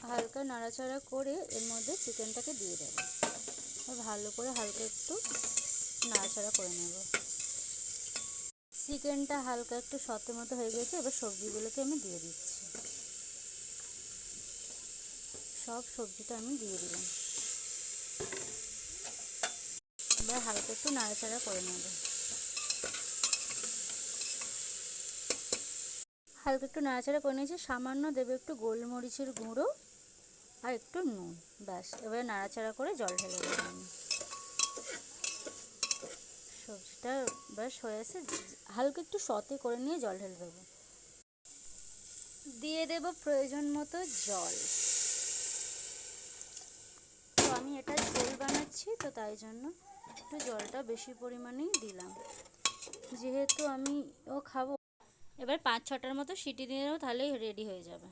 হালকা নাড়াচাড়া করে এর মধ্যে চিকেনটাকে দিয়ে দেব। ভালো করে হালকা একটু নাড়াচাড়া করে নেব। চিকেনটা হালকা একটু সতের মতো হয়ে গেছে। এবার সবজিগুলোকে আমি দিয়ে দিচ্ছি। সব সবজিটা আমি দিয়ে দিলাম। এবার হালকা একটু নাড়াচাড়া করে নেব। হালকা একটু নাড়াচাড়া করে নিয়েছি। সামান্য দেবো একটু গোলমরিচের গুঁড়ো আর একটু নুন। ব্যাস, এবারে নাড়াচাড়া করে জল ঢেলে দেবো আমি। সবজিটা ব্যাস হয়ে আসে। হালকা একটু সতে করে নিয়ে জল ঢেলে দেবো। দিয়ে দেব প্রয়োজন মতো জল। তো আমি এটা ঝোল বানাচ্ছি, তো তাই জন্য একটু জলটা বেশি পরিমাণেই দিলাম, যেহেতু আমি খাবো। এবার 5-6টার মতো সিটি দিয়ে দেবো, তাহলেই রেডি হয়ে যাবে।